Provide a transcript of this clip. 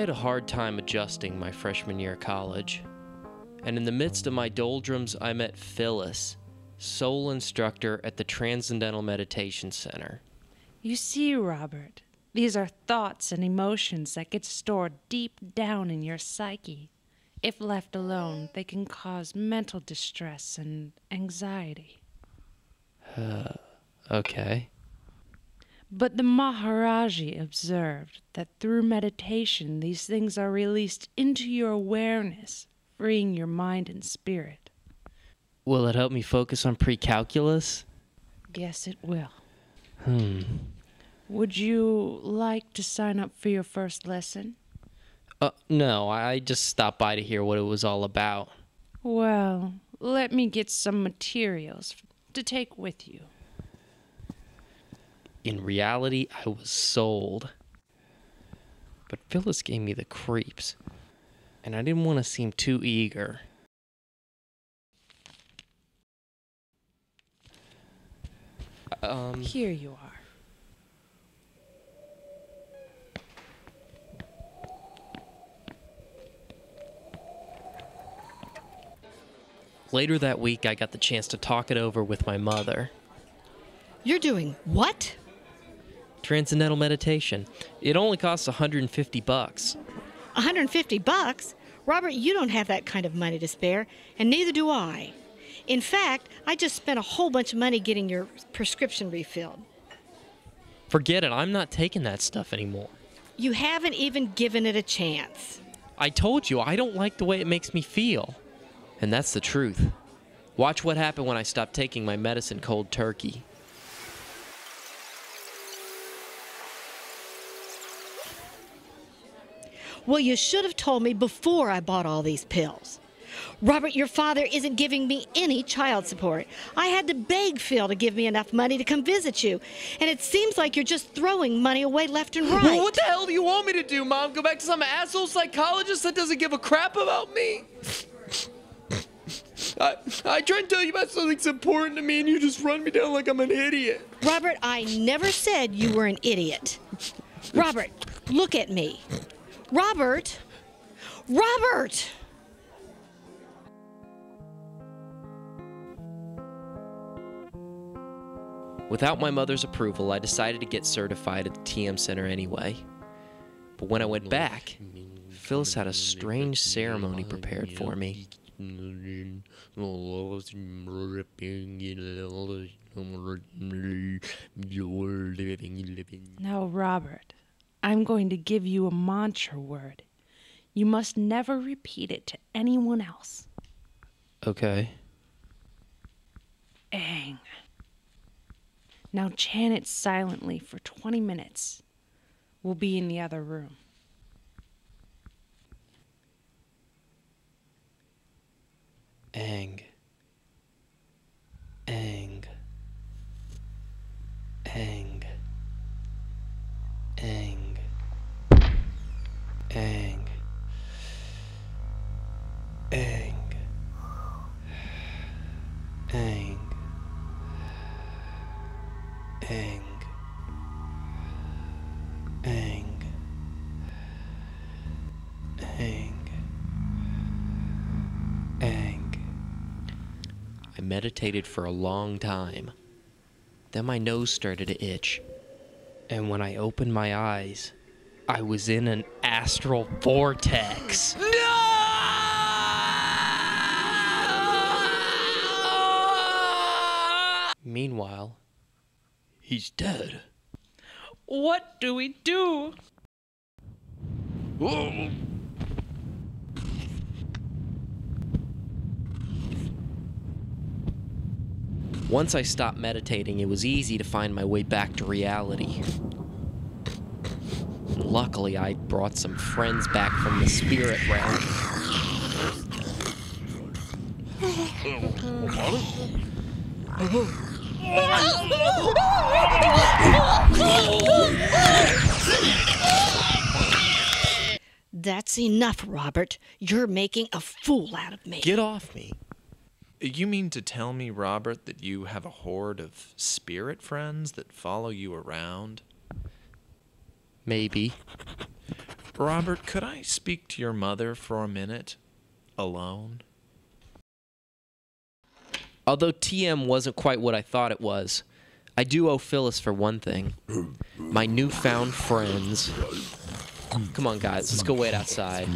had a hard time adjusting my freshman year of college. And in the midst of my doldrums, I met Phyllis, soul instructor at the Transcendental Meditation Center. You see, Robert, these are thoughts and emotions that get stored deep down in your psyche. If left alone, they can cause mental distress and anxiety. Okay. But the Maharaji observed that through meditation, these things are released into your awareness, freeing your mind and spirit. Will it help me focus on pre-calculus? Yes, it will. Would you like to sign up for your first lesson? No, I just stopped by to hear what it was all about. Well, let me get some materials to take with you. In reality, I was sold. But Phyllis gave me the creeps, and I didn't want to seem too eager. Here you are. Later that week, I got the chance to talk it over with my mother. You're doing what? Transcendental meditation. It only costs $150. $150? Robert, you don't have that kind of money to spare, and neither do I. In fact, I just spent a whole bunch of money getting your prescription refilled. Forget it, I'm not taking that stuff anymore. You haven't even given it a chance. I told you, I don't like the way it makes me feel. And that's the truth. Watch what happened when I stopped taking my medicine cold turkey. Well, you should have told me before I bought all these pills. Robert, your father isn't giving me any child support. I had to beg Phil to give me enough money to come visit you. And it seems like you're just throwing money away left and right. Well, what the hell do you want me to do, Mom? Go back to some asshole psychologist that doesn't give a crap about me? I try and tell you about something that's important to me, and you just run me down like I'm an idiot. Robert, I never said you were an idiot. Robert, look at me. Robert! Robert! Without my mother's approval, I decided to get certified at the TM Center anyway. But when I went back, Phyllis had a strange ceremony prepared for me. Now, Robert, I'm going to give you a mantra word. You must never repeat it to anyone else. Okay. Aang. Now chant it silently for 20 minutes. We'll be in the other room. Aang. Aang. Aang. Aang. Aang. Aang. Aang. Aang. Aang. Aang. Aang. I meditated for a long time. Then my nose started to itch. And when I opened my eyes, I was in an astral vortex. No! Meanwhile, he's dead. What do we do? Whoa. Once I stopped meditating, it was easy to find my way back to reality. Luckily, I brought some friends back from the spirit realm. That's enough, Robert. You're making a fool out of me. Get off me. You mean to tell me, Robert, that you have a horde of spirit friends that follow you around? Maybe. Robert, could I speak to your mother for a minute? Alone? Although TM wasn't quite what I thought it was, I do owe Phyllis for one thing. My newfound friends. Come on, guys, let's go wait outside.